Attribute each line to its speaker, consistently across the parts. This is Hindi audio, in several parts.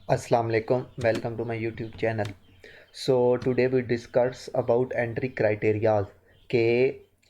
Speaker 1: Assalamu alaikum. Welcome to my YouTube channel. So today we discuss about entry criteria के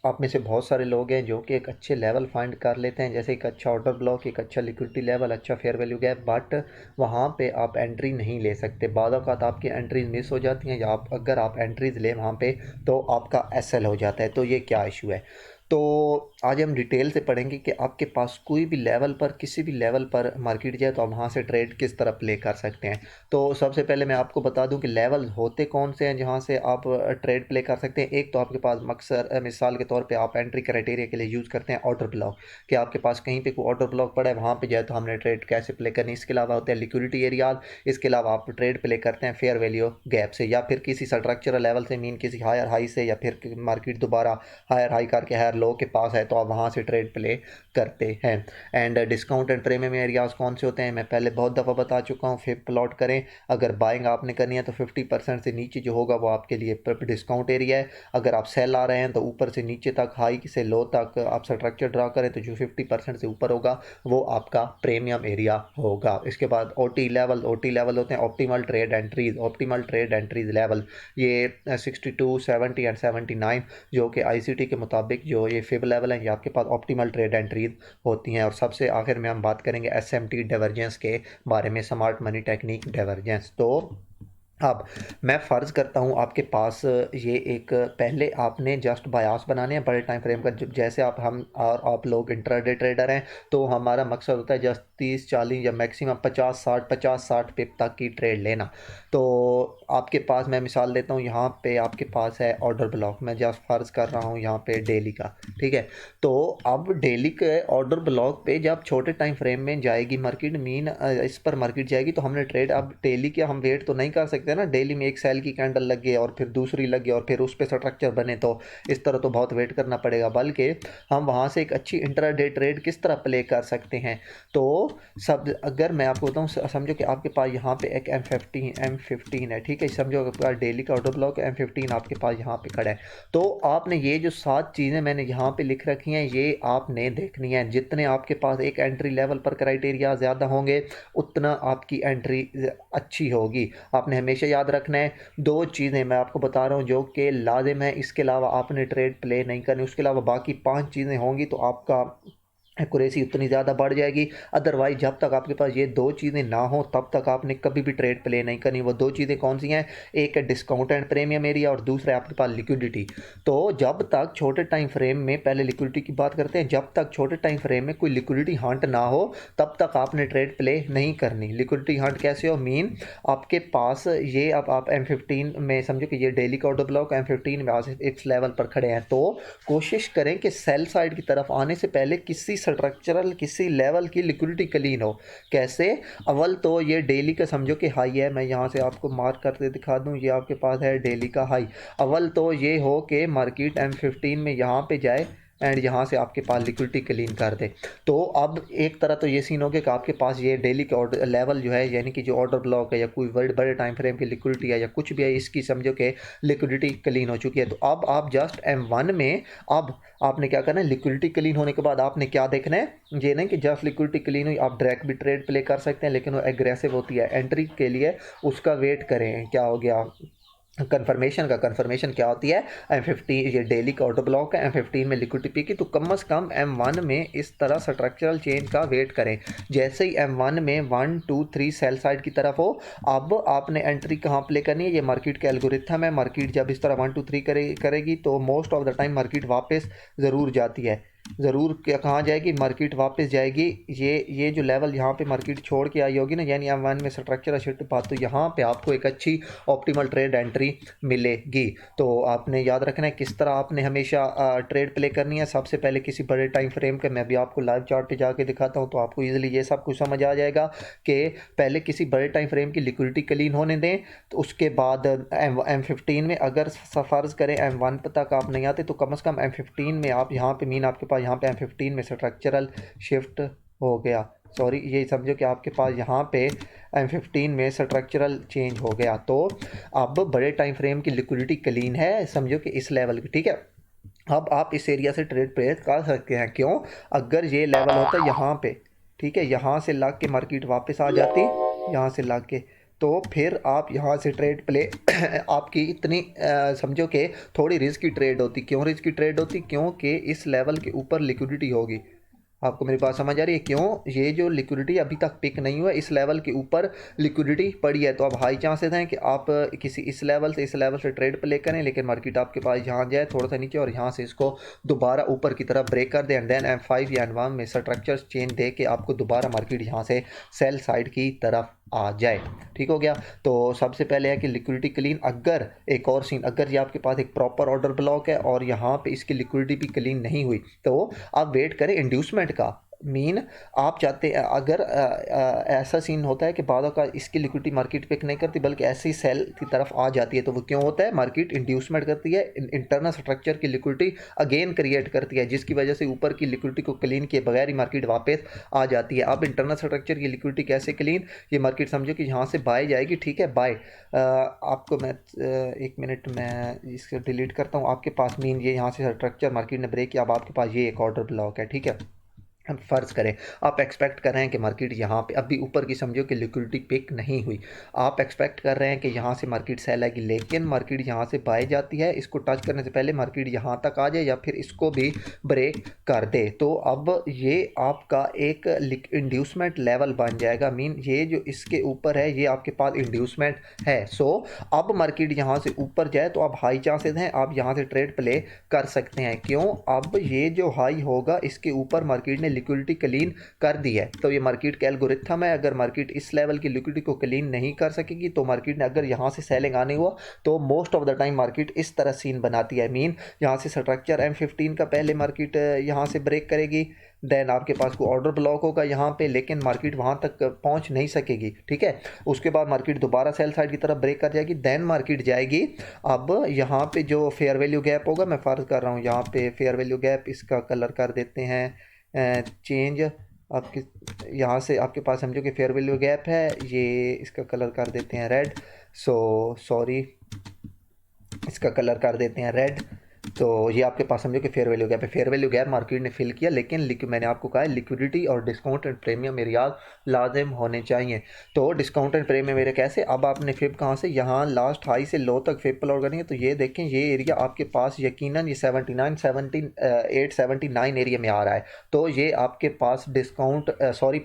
Speaker 1: आप में से बहुत सारे लोग हैं जो कि एक अच्छे लेवल फाइंड कर लेते हैं, जैसे एक अच्छा ऑर्डर ब्लॉक, एक अच्छा लिक्विडिटी लेवल, अच्छा फेयर वैल्यू गैप, बट वहाँ पे आप एंट्री नहीं ले सकते। बाद औक़ात आपकी एंट्रीज मिस हो जाती हैं, या आप अगर आप एंट्रीज लें वहाँ पे तो आपका एसएल हो जाता है। तो ये क्या इशू है? तो आज हम डिटेल से पढ़ेंगे कि आपके पास कोई भी लेवल पर, किसी भी लेवल पर मार्केट जाए तो आप वहाँ से ट्रेड किस तरह प्ले कर सकते हैं। तो सबसे पहले मैं आपको बता दूं कि लेवल होते कौन से हैं जहाँ से आप ट्रेड प्ले कर सकते हैं। एक तो आपके पास मकसद मिसाल के तौर पे आप एंट्री क्राइटेरिया के लिए यूज़ करते हैं ऑर्डर ब्लॉक, कि आपके पास कहीं पे कोई ऑर्डर ब्लॉक पड़ा है, वहाँ पे जाए तो हमने ट्रेड कैसे प्ले करनी। इसके अलावा होते हैं लिक्विडिटी एरियाज। इसके अलावा आप ट्रेड प्ले करते हैं फेयर वैल्यू गैप से, या फिर किसी स्ट्रक्चरल लेवल से, मीन किसी हायर हाई से, या फिर मार्केट दोबारा हायर हाई करके हायर लो के पास है तो आप वहाँ से ट्रेड प्ले करते हैं। And discount and premium areas कौन से होते हैं मैं पहले बहुत दफ़ा बता चुका हूँ। फिर प्लॉट करें, अगर बाइंग आपने करनी है तो 50% से नीचे जो होगा वो आपके लिए डिस्काउंट एरिया है। अगर आप सेल आ रहे हैं तो ऊपर से नीचे तक, हाई से लो तक आप स्ट्रक्चर ड्रा करें तो जो 50% से ऊपर होगा वो आपका प्रीमियम एरिया होगा। इसके बाद ओटी लेवल होते हैं ऑप्टिमल ट्रेड एंट्रीज लेवल। ये 62, 70 एंड 79 जो कि आईसीटी के मुताबिक जो ये फिब लेवल है, ये आपके पास ऑप्टिमल ट्रेड एंट्रीज होती हैं। और सबसे आखिर में हम बात करेंगे एसएमटी डाइवर्जेंस के बारे में, स्मार्ट मनी टेक्निक डाइवर्जेंस। तो अब मैं फ़र्ज़ करता हूँ आपके पास ये एक, पहले आपने जस्ट बायास बनाने हैं बड़े टाइम फ्रेम का। जैसे हम और आप लोग इंट्राडे ट्रेडर हैं तो हमारा मकसद होता है जस्ट 30-40 या मैक्सिमम 50-60 पिप तक की ट्रेड लेना। तो आपके पास मैं मिसाल देता हूँ, यहाँ पे आपके पास है ऑर्डर ब्लॉक, मैं जस्ट फ़र्ज़ कर रहा हूँ यहाँ पे डेली का, ठीक है। तो अब डेली के ऑर्डर ब्लॉक पे जब छोटे टाइम फ्रेम में जाएगी मार्केट, मीन इस पर मार्केट जाएगी तो हमने ट्रेड, अब डेली के हम वेट तो नहीं कर सकते ना, डेली में एक सेल की कैंडल लगे और फिर दूसरी लगे और फिर उस पर स्ट्रक्चर बने, तो इस तरह तो बहुत वेट करना पड़ेगा। बल्कि हम वहाँ से एक अच्छी इंट्राडे ट्रेड किस तरह प्ले कर सकते हैं। तो सब अगर मैं आपको बताऊँ, समझो कि आपके पास यहाँ पे एक M15 है, ठीक है। समझो आपके पास डेली का ऑर्डर ब्लॉक M15 आपके पास यहाँ पे खड़ा है। तो आपने ये जो 7 चीज़ें मैंने यहाँ पे लिख रखी हैं ये आपने देखनी है। जितने आपके पास एक एंट्री लेवल पर क्राइटेरिया ज़्यादा होंगे उतना आपकी एंट्री अच्छी होगी। आपने हमेशा याद रखना है, 2 चीज़ें मैं आपको बता रहा हूँ जो कि लाजिम है, इसके अलावा आपने ट्रेड प्ले नहीं करनी। उसके अलावा बाकी 5 चीज़ें होंगी तो आपका एक्यूरेसी उतनी ज़्यादा बढ़ जाएगी। अदरवाइज जब तक आपके पास ये 2 चीज़ें ना हो तब तक आपने कभी भी ट्रेड प्ले नहीं करनी। वो 2 चीज़ें कौन सी हैं? एक है डिस्काउंट एंड प्रीमियम एरिया और दूसरा है आपके पास लिक्विडिटी। तो जब तक छोटे टाइम फ्रेम में, पहले लिक्विडिटी की बात करते हैं, जब तक छोटे टाइम फ्रेम में कोई लिक्विडिटी हंट ना हो तब तक आपने ट्रेड प्ले नहीं करनी। लिक्विडिटी हंट कैसे हो? मीन आपके पास ये, अब आप M15 में समझो कि ये डेली का ऑर्डर ब्लॉक M15 में आज इस लेवल पर खड़े हैं, तो कोशिश करें कि सेल साइड की तरफ आने से पहले किसी स्ट्रक्चरल, किसी लेवल की लिक्विडिटी क्लीन हो। कैसे? अव्वल तो ये डेली का समझो कि हाई है, मैं यहाँ से आपको मार्क करके दिखा दूँ, ये आपके पास है डेली का हाई। अव्वल तो ये हो कि मार्केट M15 में यहाँ पे जाए एंड यहाँ से आपके पास लिक्विडिटी क्लीन कर दे। तो अब एक तरह तो ये सीन हो गया कि आपके पास ये डेली के ऑर्डर लेवल जो है, यानी कि जो ऑर्डर ब्लॉक है या कोई बड़े बड़े टाइम फ्रेम की लिक्विडिटी है या कुछ भी है, इसकी समझो कि लिक्विडिटी क्लीन हो चुकी है। तो अब आप जस्ट M1 में, अब आपने क्या करना है, लिक्विडिटी क्लीन होने के बाद आपने क्या देखना है, ये नहीं कि जस्ट लिक्विडिटी क्लीन हुई आप डायरेक्ट भी ट्रेड प्ले कर सकते हैं, लेकिन वो एग्रेसिव होती है एंट्री के लिए, उसका वेट करें। क्या हो गया कन्फर्मेशन क्या होती है? M15 ये डेली का ऑर्डर ब्लॉक है, M15 में लिक्विडिटी पी की, तो कम से कम M1 में इस तरह स्ट्रक्चरल चेंज का वेट करें। जैसे ही M1 में 1 2 3 सेल साइड की तरफ हो, अब आपने एंट्री कहाँ प्ले करनी है? ये मार्केट के एल्गोरिथम है। मार्केट जब इस तरह 1 2 3 करेगी तो most of the time market वापस ज़रूर जाती है। ज़रूर क्या, कहाँ जाएगी? मार्केट वापस जाएगी, ये जो लेवल यहाँ पे मार्केट छोड़ के आई होगी ना, यानी M1 में स्ट्रक्चर शिफ्ट बात, तो यहाँ पे आपको एक अच्छी ऑप्टिमल ट्रेड एंट्री मिलेगी। तो आपने याद रखना है किस तरह आपने हमेशा ट्रेड प्ले करनी है। सबसे पहले किसी बड़े टाइम फ्रेम के, मैं भी आपको लाइव चार्ट पे जाके दिखाता हूँ तो आपको इजीली ये सब कुछ समझ आ जाएगा कि पहले किसी बड़े टाइम फ्रेम की लिक्विडिटी क्लीन होने दें। तो उसके बाद M15 में अगर फ़र्ज़ करें M1 तक आप नहीं आते तो कम से कम M15 में आप यहाँ पे, मीन आपके पास यहाँ पे M15 में स्ट्रक्चरल शिफ्ट हो गया, सॉरी ये समझो कि आपके पास यहाँ पे M15 में स्ट्रक्चरल चेंज हो गया, तो अब बड़े टाइम फ्रेम की लिक्विडिटी क्लीन है, समझो कि इस लेवल की, ठीक है। अब आप इस एरिया से ट्रेड प्लेस कर सकते हैं। क्यों? अगर ये लेवल होता है यहाँ पे, ठीक है, यहाँ से लग के मार्केट वापस आ जाती, यहाँ से लग के, तो फिर आप यहाँ से ट्रेड प्ले आपकी इतनी समझो कि थोड़ी रिस्क की ट्रेड होती। क्यों रिस्क की ट्रेड होती? क्योंकि इस लेवल के ऊपर लिक्विडिटी होगी। आपको मेरी बात समझ आ रही है? क्यों? ये जो लिक्विडिटी अभी तक पिक नहीं हुआ, इस लेवल के ऊपर लिक्विडिटी पड़ी है, तो अब हाई चांसेस हैं कि आप किसी इस लेवल से ट्रेड प्ले करें, लेकिन मार्केट आपके पास यहाँ जाए थोड़ा सा नीचे और यहाँ से इसको दोबारा ऊपर की तरफ ब्रेक कर दे एंड देन M5 या M1 में स्ट्रक्चर चेंज दे के आपको दोबारा मार्केट यहाँ से सेल साइड की तरफ आ जाए। ठीक हो गया। तो सबसे पहले है कि लिक्विडिटी क्लीन। अगर एक और सीन, अगर ये आपके पास एक प्रॉपर ऑर्डर ब्लॉक है और यहाँ पे इसकी लिक्विडिटी भी क्लीन नहीं हुई, तो आप वेट करें इंड्यूसमेंट का। मीन आप चाहते हैं, अगर ऐसा सीन होता है कि बाद का इसकी लिक्विडिटी मार्केट पिक नहीं करती बल्कि ऐसे ही सेल की तरफ आ जाती है, तो वो क्यों होता है? मार्केट इंड्यूसमेंट करती है, इंटरनल स्ट्रक्चर की लिक्विडिटी अगेन क्रिएट करती है, जिसकी वजह से ऊपर की लिक्विडिटी को क्लीन किए बगैर ही मार्केट वापस आ जाती है। अब इंटरनल स्ट्रक्चर की लिक्विडिटी कैसे क्लीन? ये मार्केट समझो कि यहाँ से बाय जाएगी, ठीक है, बाय। आपको मैं 1 मिनट मैं इसको डिलीट करता हूँ। आपके पास मीन ये यहाँ से स्ट्रक्चर मार्केट ने ब्रेक किया, अब आपके पास ये एक ऑर्डर ब्लॉक है, ठीक है। हम फ़र्ज़ करें आप एक्सपेक्ट कर रहे हैं कि मार्केट यहाँ पे अभी ऊपर की समझो कि लिक्विडिटी पिक नहीं हुई, आप एक्सपेक्ट कर रहे हैं कि यहाँ से मार्केट सेल आएगी, लेकिन मार्केट यहाँ से बाय जाती है, इसको टच करने से पहले मार्केट यहाँ तक आ जाए या फिर इसको भी ब्रेक कर दे, तो अब ये आपका एक इंड्यूसमेंट लेवल बन जाएगा। मीन ये जो इसके ऊपर है ये आपके पास इंड्यूसमेंट है। सो अब मार्केट यहाँ से ऊपर जाए तो अब हाई चांसेस हैं आप यहाँ से ट्रेड प्ले कर सकते हैं। क्यों? अब ये जो हाई होगा इसके ऊपर मार्केट ने लिक्विडिटी क्लीन कर दी है, तो ये मार्केट का एल्गोरिथम है। अगर मार्केट इस लेवल की लिक्विडिटी को क्लीन नहीं कर सकेगी तो मार्केट ने अगर यहाँ से सेलिंग आनी हुआ तो most of the time market इस तरह सीन बनाती है। मीन यहाँ से स्ट्रक्चर M15 का पहले मार्केट यहाँ से ब्रेक करेगी, देन आपके पास कोई ऑर्डर ब्लॉक होगा यहाँ पे, लेकिन मार्केट वहाँ तक पहुँच नहीं सकेगी, ठीक है। उसके बाद मार्केट दोबारा सेल साइड की तरफ ब्रेक कर जाएगी, देन मार्केट जाएगी। अब यहाँ पे जो फेयर वैल्यू गैप होगा, मैं फ़र्ज़ कर रहा हूँ यहाँ पे फेयर वैल्यू गैप, इसका कलर कर देते हैं चेंज। आपके यहाँ से आपके पास समझो कि फेयर वैल्यू गैप है, ये इसका कलर कर देते हैं रेड, सॉरी इसका कलर कर देते हैं रेड। तो ये आपके पास समझो कि फेयर वैल्यू गैप है। फेयर वैल्यू गैप मार्केट ने फिल किया, लेकिन मैंने आपको कहा है लिक्विडिटी और डिस्काउंट एंड प्रीमियम एरिया लाजिम होने चाहिए। तो डिस्काउंट एंड प्रीमियम एरिया कैसे? अब आपने फिप कहाँ से, यहाँ लास्ट हाई से लो तक फिप प्लॉट करनी है, तो ये देखें ये एरिया आपके पास यकीनन ये 879 एरिया में आ रहा है, तो ये आपके पास डिस्काउंट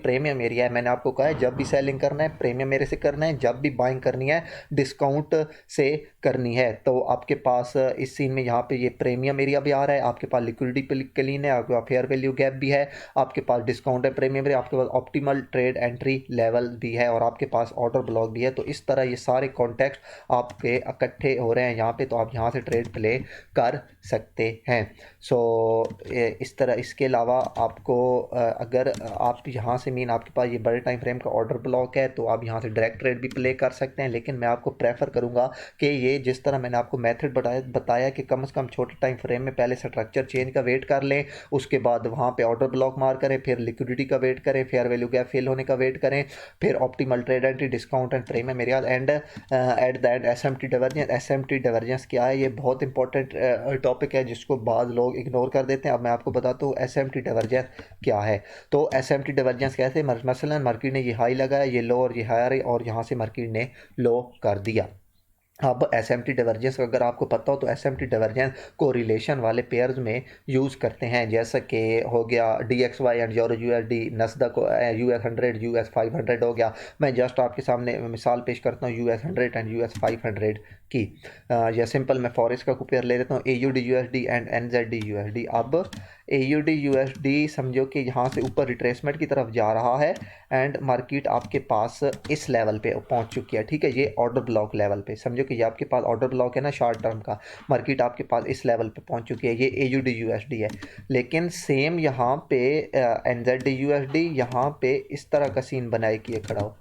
Speaker 1: प्रीमियम एरिया है। मैंने आपको कहा है जब भी सेलिंग करना है प्रीमियम एरिया से करना है, जब भी बाइंग करनी है डिस्काउंट से करनी है। तो आपके पास इस सीन में यहाँ पे ये प्रीमियम एरिया भी आ रहा है, आपके पास लिक्विडिटी क्लीन है, आपके पास फेयर वैल्यू गैप भी है, आपके पास डिस्काउंट है प्रीमियम एरिया, आपके पास ऑप्टिमल ट्रेड एंट्री लेवल भी है और आपके पास ऑर्डर ब्लॉक भी है। तो इस तरह ये सारे कॉन्टेक्स्ट आपके इकट्ठे हो रहे हैं यहाँ पे, तो आप यहाँ से ट्रेड प्ले कर सकते हैं। इस तरह इसके अलावा आपको अगर आप यहाँ से मीन आपके पास ये बड़े टाइम फ्रेम का ऑर्डर ब्लॉक है तो आप यहाँ से डायरेक्ट ट्रेड भी प्ले कर सकते हैं, लेकिन मैं आपको प्रेफर करूँगा कि ये जिस तरह मैंने आपको मेथड बताया कि कम से कम छोटे टाइम फ्रेम में पहले स्ट्रक्चर चेंज का वेट कर लें, उसके बाद वहाँ पे ऑर्डर ब्लॉक मार करें, फिर लिक्विडिटी का वेट करें, फेयर वैल्यू गैप फिल होने का वेट करें, फिर optimal trade entry, discount and premium area and at the end SMT divergence. SMT divergence क्या है? ये बहुत इंपॉर्टेंट टॉपिक है जिसको बाद लोग इग्नोर कर देते हैं। अब मैं आपको बताता हूँ SMT डाइवर्जेंस क्या है। तो SMT डाइवर्जेंस कैसे? मसलन मार्केट ने ये हाई लगाया, ये लो और ये हायर, और यहाँ से मार्केट ने लो कर दिया। अब SMT डाइवर्जेंस अगर आपको पता हो तो SMT डाइवर्जेंस को रिलेशन वाले पेयर्स में यूज़ करते हैं, जैसा कि हो गया DXY and euro USD, नस्दक US100 US500 हो गया। मैं जस्ट आपके सामने मिसाल पेश करता हूँ US100 एंड US500 की, या सिंपल मैं फॉरेक्स का पेयर ले लेता हूँ AUD USD and NZD USD। अब AUD USD समझो कि यहाँ से ऊपर रिट्रेसमेंट की तरफ जा रहा है एंड मार्केट आपके पास इस लेवल पे पहुँच चुकी है, ठीक है, ये ऑर्डर ब्लॉक लेवल पे। समझो कि ये आपके पास ऑर्डर ब्लॉक है ना शॉर्ट टर्म का, मार्केट आपके पास इस लेवल पे पहुँच चुकी है, ये AUD USD है। लेकिन सेम यहाँ पे NZD USD यहाँ पे इस तरह का सीन बनाए कि ये खड़ा हो,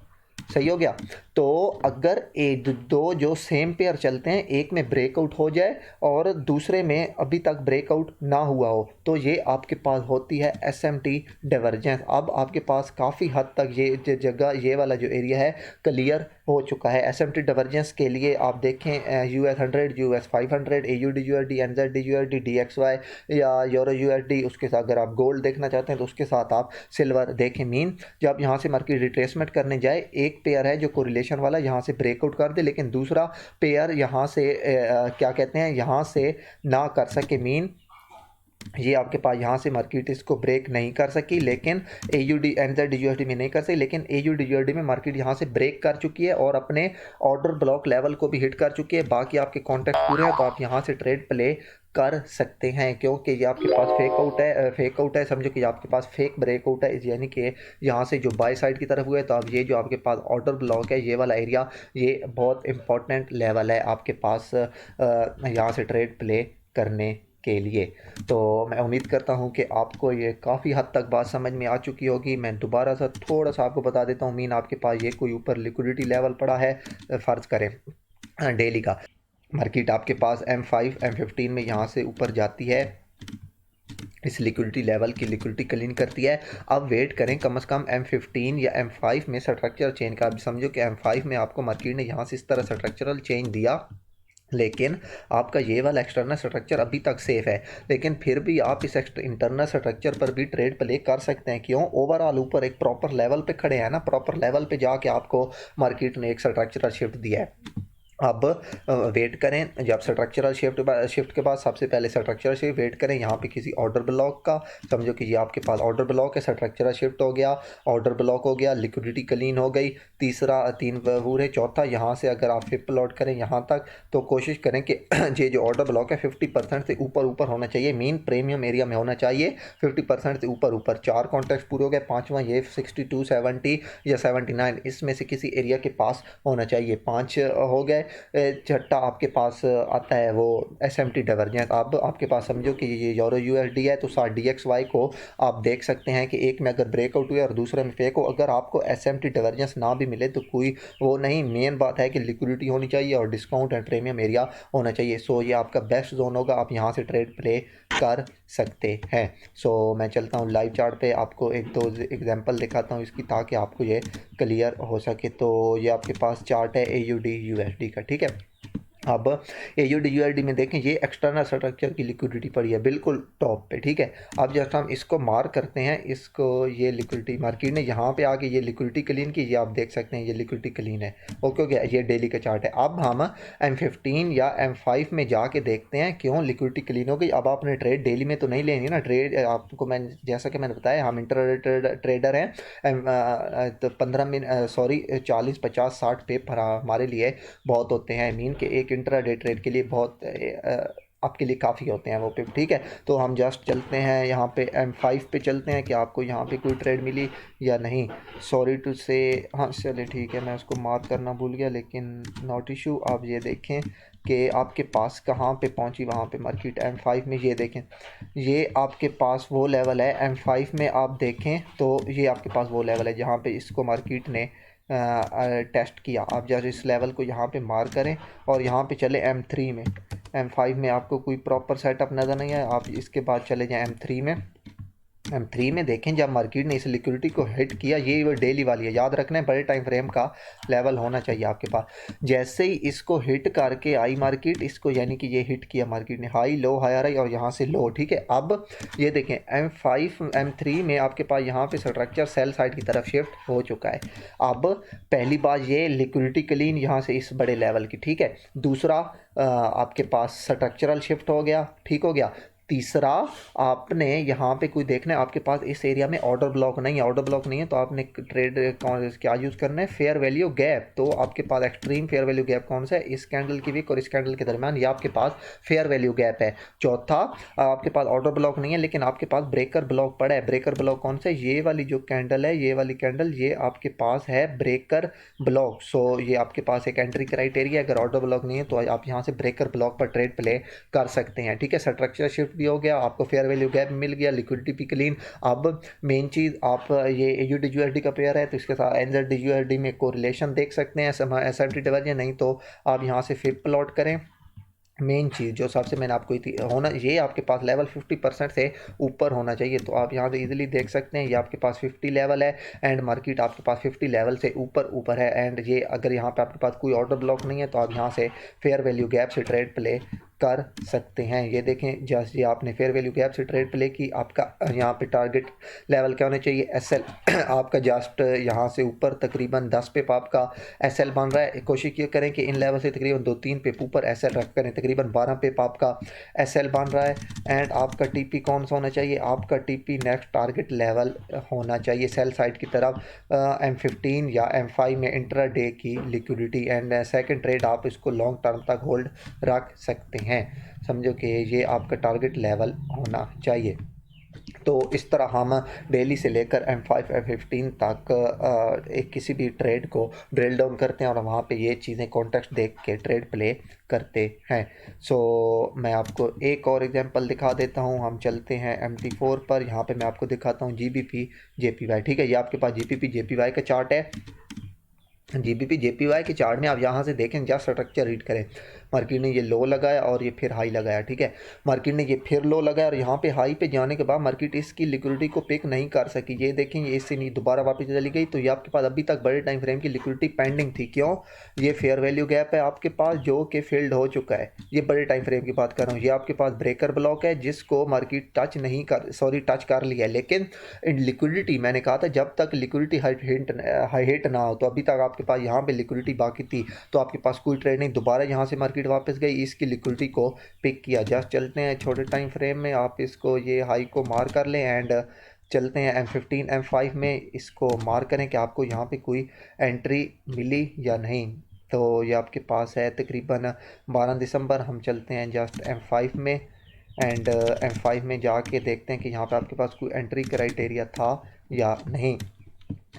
Speaker 1: सही हो गया। तो अगर दो जो सेम पेयर चलते हैं, एक में ब्रेकआउट हो जाए और दूसरे में अभी तक ब्रेकआउट ना हुआ हो, तो ये आपके पास होती है SMT डाइवर्जेंस। अब आपके पास काफ़ी हद तक ये जगह, ये वाला जो एरिया है क्लियर हो चुका है। SMT डाइवर्जेंस के लिए आप देखें US100, US500, AUD/USD, NZD/USD, DXY या EUR/USD, उसके साथ अगर आप गोल्ड देखना चाहते हैं तो उसके साथ आप सिल्वर देखें। मीन जब यहाँ से मार्केट रिट्रेसमेंट करने जाए, एक पेयर है जो कोरिलेशन वाला यहाँ से ब्रेकआउट कर दे, लेकिन दूसरा पेयर यहाँ से क्या कहते हैं, यहाँ से ना कर सके। मीन ये आपके पास यहाँ से मार्केट इसको ब्रेक नहीं कर सकी, लेकिन AUD NZD/USD में नहीं कर सकी, लेकिन AUD/USD में मार्केट यहाँ से ब्रेक कर चुकी है और अपने ऑर्डर ब्लॉक लेवल को भी हिट कर चुकी है। बाकी आपके कॉन्टैक्ट पूरे हैं तो आप यहाँ से ट्रेड प्ले कर सकते हैं, क्योंकि ये आपके पास फेक आउट है, समझो कि आपके पास फेक ब्रेकआउट है, यानी कि यहाँ से जो बाय साइड की तरफ हुआ है। तो अब ये जो आपके पास ऑर्डर ब्लॉक है, ये वाला एरिया, ये बहुत इंपॉर्टेंट लेवल है आपके पास यहाँ से ट्रेड प्ले करने के लिए। तो मैं उम्मीद करता हूँ कि आपको ये काफ़ी हद तक बात समझ में आ चुकी होगी। मैं दोबारा सा थोड़ा सा आपको बता देता हूँ। मीन आपके पास ये कोई ऊपर लिक्विडिटी लेवल पड़ा है, फ़र्ज़ करें डेली का, मार्केट आपके पास M5 M15 में यहाँ से ऊपर जाती है, इस लिक्विडिटी लेवल की लिक्विडिटी क्लीन करती है। अब वेट करें कम से कम M15 या M5 में स्ट्रक्चरल चेंज का। अब समझो कि M5 में आपको मार्केट ने यहाँ से इस तरह स्ट्रक्चरल चेंज दिया, लेकिन आपका ये वाला एक्सटर्नल स्ट्रक्चर अभी तक सेफ है, लेकिन फिर भी आप इस इंटरनल स्ट्रक्चर पर भी ट्रेड प्ले कर सकते हैं। क्यों? ओवरऑल ऊपर एक प्रॉपर लेवल पे खड़े हैं ना, प्रॉपर लेवल पे जाके आपको मार्केट ने एक स्ट्रक्चरल शिफ्ट दिया है। अब वेट करें, जब स्ट्रक्चरल शिफ्ट के बाद सबसे पहले स्ट्रक्चरल शिफ्ट वेट करें यहाँ पे किसी ऑर्डर ब्लॉक का। समझो कि ये आपके पास ऑर्डर ब्लॉक है, स्ट्रक्चरल शिफ्ट हो गया, ऑर्डर ब्लॉक हो गया, लिक्विडिटी क्लीन हो गई, तीसरा 3 वूर है, चौथा यहाँ से अगर आप फिप प्लॉट करें यहाँ तक तो कोशिश करें कि ये जो ऑर्डर ब्लॉक है 50% से ऊपर होना चाहिए। मेन प्रीमियम एरिया में होना चाहिए 50% से ऊपर। 4 कॉन्ट्रैक्ट पूरे हो गए, पाँचवा ये 62 70 या 79 इसमें से किसी एरिया के पास होना चाहिए। 5 हो गए। छठा आपके पास आता है वो SMT डाइवर्जेंस। अब आपके पास समझो कि ये EUR/USD है, तो साथ DXY को आप देख सकते हैं कि एक में अगर ब्रेकआउट हुआ और दूसरे में फेक हो। अगर आपको SMT डाइवर्जेंस ना भी मिले तो कोई वो नहीं, मेन बात है कि लिक्विडिटी होनी चाहिए और डिस्काउंट एंड प्रीमियम एरिया होना चाहिए। सो ये आपका बेस्ट जोन होगा, आप यहाँ से ट्रेड प्ले कर सकते हैं। सो मैं चलता हूँ लाइव चार्ट पे, आपको एक दो एग्जांपल दिखाता हूँ इसकी, ताकि आपको ये क्लियर हो सके। तो ये आपके पास चार्ट है AUD/USD का, ठीक है। अब AUD/USD में देखें, ये एक्सटर्नल स्ट्रक्चर की लिक्विडिटी पड़ी है बिल्कुल टॉप पे, ठीक है। अब जब हम इसको मार्क करते हैं, इसको ये लिक्विडिटी मार्केट ने यहाँ पे आके ये लिक्विडिटी क्लीन की, ये आप देख सकते हैं ये लिक्विडिटी क्लीन है, ओके हो गया। ये डेली का चार्ट है। अब हम M15 या M5 में जाके देखते हैं क्यों लिक्विडिटी क्लीन हो गई। अब आपने ट्रेड डेली में तो नहीं लेनी ना, ट्रेड आपको मैं जैसा कि मैंने बताया हम इंटर ट्रेडर हैं। तो 15 मिनट 40 50 60 पेपर हमारे लिए बहुत होते हैं। मीन के एक इंट्राडे ट्रेड के लिए बहुत आपके लिए काफ़ी होते हैं वो पे, ठीक है। तो हम जस्ट चलते हैं यहाँ पे M5 पे चलते हैं कि आपको यहाँ पे कोई ट्रेड मिली या नहीं। सॉरी टू से, हाँ चलिए ठीक है, मैं उसको मार्क करना भूल गया, लेकिन नॉट इशू। आप ये देखें कि आपके पास कहाँ पे पहुँची, वहाँ पे मार्केट M5 में, ये देखें ये आपके पास वो लेवल है। M5 में आप देखें तो ये आपके पास वो लेवल है जहाँ पे इसको मार्केट ने टेस्ट किया। आप जैसे इस लेवल को यहाँ पे मार्क करें और यहाँ पे चले M3 में। M5 में आपको कोई प्रॉपर सेटअप नज़र नहीं है, आप इसके बाद चले जाएं M3 में। M3 में देखें जब मार्केट ने इस लिक्विडिटी को हिट किया, ये वो डेली वाली है, याद रखना है बड़े टाइम फ्रेम का लेवल होना चाहिए आपके पास। जैसे ही इसको हिट करके आई मार्केट, इसको यानी कि ये हिट किया मार्केट ने, हाई लो हायर आई और यहाँ से लो, ठीक है। अब ये देखें M5 M3 में आपके पास यहाँ पे स्ट्रक्चर सेल साइड की तरफ शिफ्ट हो चुका है। अब पहली बात ये लिक्विडिटी क्लीन यहाँ से इस बड़े लेवल की, ठीक है। दूसरा आपके पास स्ट्रक्चरल शिफ्ट हो गया, ठीक हो गया। तीसरा आपने यहाँ पे कोई देखना है, आपके पास इस एरिया में ऑर्डर ब्लॉक नहीं है, ऑर्डर ब्लॉक नहीं है तो आपने ट्रेड क्या यूज़ करना है, फेयर वैल्यू गैप। तो आपके पास एक्सट्रीम फेयर वैल्यू गैप कौन सा है, इस कैंडल की वीक और इस कैंडल के दरमियान, ये आपके पास फेयर वैल्यू गैप है। चौथा आपके पास ऑर्डर ब्लॉक नहीं है, लेकिन आपके पास ब्रेकर ब्लॉक पड़ा है। ब्रेकर ब्लॉक कौन सा है, ये वाली जो कैंडल है, ये वाली कैंडल, ये आपके पास है ब्रेकर ब्लॉक। सो ये आपके पास एक एंट्री क्राइटेरिया, अगर ऑर्डर ब्लॉक नहीं है तो आप यहाँ से ब्रेकर ब्लॉक पर ट्रेड प्ले कर सकते हैं, ठीक है। स्ट्रक्चर शिफ्ट भी हो गया, आपको फेयर वैल्यू गैप मिल गया, लिक्विडिटी भी क्लीन। अब मेन चीज़, आप ये AUD/USD का पेयर है तो इसके साथ NZD/USD में कोरिलेशन देख सकते हैं, SMT डाइवर्जेंस, नहीं तो आप यहाँ से फिप प्लॉट करें। मेन चीज़ जो सबसे मैंने आपको होना ये आपके पास लेवल 50% से ऊपर होना चाहिए। तो आप यहाँ से इजीली देख सकते हैं ये आपके पास 50 लेवल है एंड मार्केट आपके पास 50 लेवल से ऊपर ऊपर है। एंड ये अगर यहाँ पे आपके पास कोई ऑर्डर ब्लॉक नहीं है तो आप यहाँ से फेयर वैल्यू गैप से ट्रेड प्ले कर सकते हैं। ये देखें जस्ट ये आपने फेयर वैल्यू गैप से ट्रेड प्ले की, आपका यहाँ पे टारगेट लेवल क्या होना चाहिए, एसएल आपका जस्ट यहाँ से ऊपर तकरीबन 10 पे आपका एसएल बन रहा है। कोशिश ये करें कि इन लेवल से तकरीबन 2-3 पे ऊपर एसएल रख करें, तकरीबन 12 पे आपका एसएल बन रहा है। एंड आपका टीपी कौन सा होना चाहिए, आपका टीपी नेक्स्ट टारगेट लेवल होना चाहिए सेल साइड की तरफ M15 या M5 में इंट्रा डे की लिक्विडिटी। एंड सेकंड ट्रेड आप इसको लॉन्ग टर्म तक होल्ड रख सकते हैं। समझो कि ये आपका टारगेट लेवल होना चाहिए। तो इस तरह हम डेली से लेकर M5 M15 तक एक किसी भी ट्रेड को ड्रिल डाउन करते हैं और वहाँ पे ये चीज़ें कॉन्टेक्स्ट देख के ट्रेड प्ले करते हैं। सो मैं आपको एक और एग्जांपल दिखा देता हूँ। हम चलते हैं MT4 पर। यहाँ पे मैं आपको दिखाता हूँ GBP JPY। ठीक है, ये आपके पास GBP JPY का चार्ट है। GBP JPY के चार्ट में आप यहाँ से देखें, जस्ट स्ट्रक्चर रीड करें। मार्केट ने ये लो लगाया और ये फिर हाई लगाया। ठीक है, मार्केट ने ये फिर लो लगाया और यहाँ पे हाई पे जाने के बाद मार्केट इसकी लिक्विडिटी को पिक नहीं कर सकी। ये देखें ये इससे नहीं दोबारा वापस चली गई। तो ये आपके पास अभी तक बड़े टाइम फ्रेम की लिक्विडिटी पेंडिंग थी। क्यों, ये फेयर वैल्यू गैप है आपके पास जो कि फील्ड हो चुका है। ये बड़े टाइम फ्रेम की बात कर रहा हूँ। ये आपके पास ब्रेकर ब्लॉक है जिसको मार्केट टच कर लिया है। लेकिन लिक्विडिटी मैंने कहा था जब तक लिक्विडिटी हाई हिट ना हो, तो अभी तक आपके पास यहाँ पे लिक्विडिटी बाकी थी। तो आपके पास कोई ट्रेड नहीं, दोबारा यहाँ से मार्केट वापस गई, इसकी लिक्विडिटी को पिक किया। जस्ट चलते हैं छोटे टाइम फ्रेम में, आप इसको ये हाई को मार कर लें एंड चलते हैं M15 M5 में, इसको मार करें कि आपको यहाँ पे कोई एंट्री मिली या नहीं। तो ये आपके पास है तकरीबन 12 दिसंबर। हम चलते हैं जस्ट M5 में एंड M5 में जाके देखते हैं कि यहाँ पे आपके पास कोई एंट्री क्राइटेरिया था या नहीं।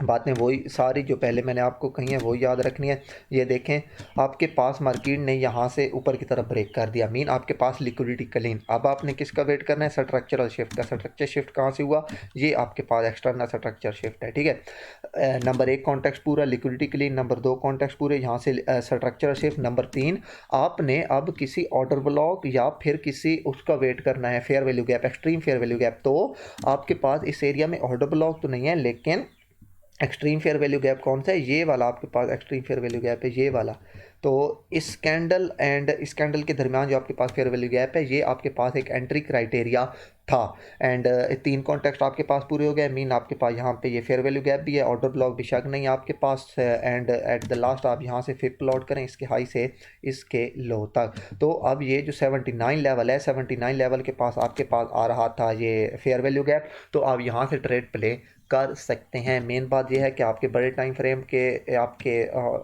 Speaker 1: बातें वही सारी जो पहले मैंने आपको कही है वो याद रखनी है। ये देखें आपके पास मार्केट ने यहाँ से ऊपर की तरफ ब्रेक कर दिया, मीन आपके पास लिक्विडिटी क्लीन। अब आपने किसका वेट करना है, स्ट्रक्चरल शिफ्ट का। स्ट्रक्चर शिफ्ट कहाँ से हुआ, ये आपके पास एक्सटर्नल स्ट्रक्चर शिफ्ट है। ठीक है, नंबर 1 कॉन्टेक्स्ट पूरा, लिक्विडिटी क्लीन। नंबर 2 कॉन्टेक्स्ट पूरे, यहाँ से स्ट्रक्चरल शिफ्ट। नंबर 3 आपने अब किसी ऑर्डर ब्लॉक या फिर किसी उसका वेट करना है, fair value gap, extreme fair value gap. तो आपके पास इस एरिया में ऑर्डर ब्लॉक तो नहीं है, लेकिन एक्सट्रीम फेयर वैल्यू गैप कौन सा है, ये वाला आपके पास एक्सट्रीम फेयर वैल्यू गैप है, ये वाला। तो इस कैंडल एंड इस कैंडल के दरमियान जो आपके पास फेयर वैल्यू गैप है, ये आपके पास एक एंट्री क्राइटेरिया था। एंड 3 कॉन्टेक्स्ट आपके पास पूरे हो गए, मीन आपके पास यहाँ पे ये फेयर वैल्यू गैप भी है, ऑर्डर ब्लॉक भी शक नहीं है आपके पास। एंड एट द लास्ट आप यहाँ से फिर प्लॉट करें इसके हाई से इसके लो तक। तो अब ये जो 79 लेवल है, 79 लेवल के पास आपके पास आ रहा था ये फेयर वैल्यू गैप। तो आप यहाँ से ट्रेड प्ले कर सकते हैं। मेन बात यह है कि आपके बड़े टाइम फ्रेम के आपके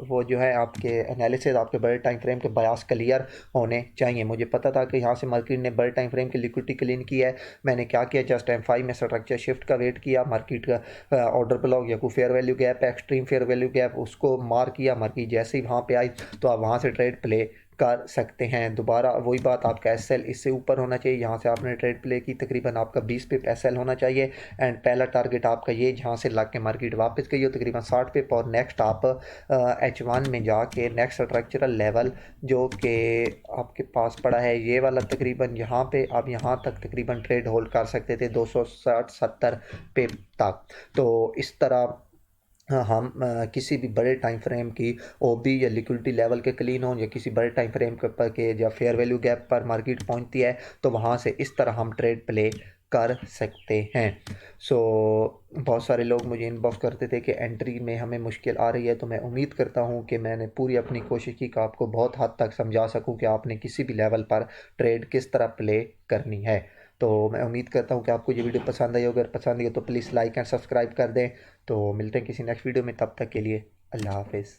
Speaker 1: वो जो है आपके एनालिसिस, आपके बड़े टाइम फ्रेम के बयास क्लियर होने चाहिए। मुझे पता था कि यहाँ से मार्केट ने बड़े टाइम फ्रेम की लिक्विडिटी क्लीन की है। मैंने क्या किया, जस्ट M5 में स्ट्रक्चर शिफ्ट का वेट किया, मार्केट का ऑर्डर ब्लॉक या कोई फेयर वैल्यू गैप है, एक्सट्रीम फेयर वैल्यू गैप, उसको मार किया। मार्केट जैसे ही वहाँ पे आई तो आप वहाँ से ट्रेड प्ले कर सकते हैं। दोबारा वही बात, आपका एसएल इससे ऊपर होना चाहिए। यहाँ से आपने ट्रेड प्ले की, तकरीबन आपका 20 पिप एसएल होना चाहिए। एंड पहला टारगेट आपका ये जहाँ से लग के मार्केट वापस गई हो तकरीबन 60 पिप, और नेक्स्ट आप H1 में जाके नेक्स्ट स्ट्रक्चरल लेवल जो कि आपके पास पड़ा है ये वाला, तकरीबन यहाँ पे आप यहाँ तक तकरीबन ट्रेड होल्ड कर सकते थे 260-70 पिप तक। तो इस तरह हम किसी भी बड़े टाइम फ्रेम की ओबी या लिक्विडिटी लेवल के क्लीन हो, या किसी बड़े टाइम फ्रेम के पर के या फेयर वैल्यू गैप पर मार्केट पहुंचती है, तो वहां से इस तरह हम ट्रेड प्ले कर सकते हैं। सो बहुत सारे लोग मुझे इनबॉक्स करते थे कि एंट्री में हमें मुश्किल आ रही है। तो मैं उम्मीद करता हूं कि मैंने पूरी अपनी कोशिश की कि आपको बहुत हद तक समझा सकूं कि आपने किसी भी लेवल पर ट्रेड किस तरह प्ले करनी है। तो मैं उम्मीद करता हूँ कि आपको ये वीडियो पसंद आई हो। अगर पसंद आई हो तो प्लीज़ लाइक एंड सब्सक्राइब कर दें। तो मिलते हैं किसी नेक्स्ट वीडियो में, तब तक के लिए अल्लाह हाफिज़।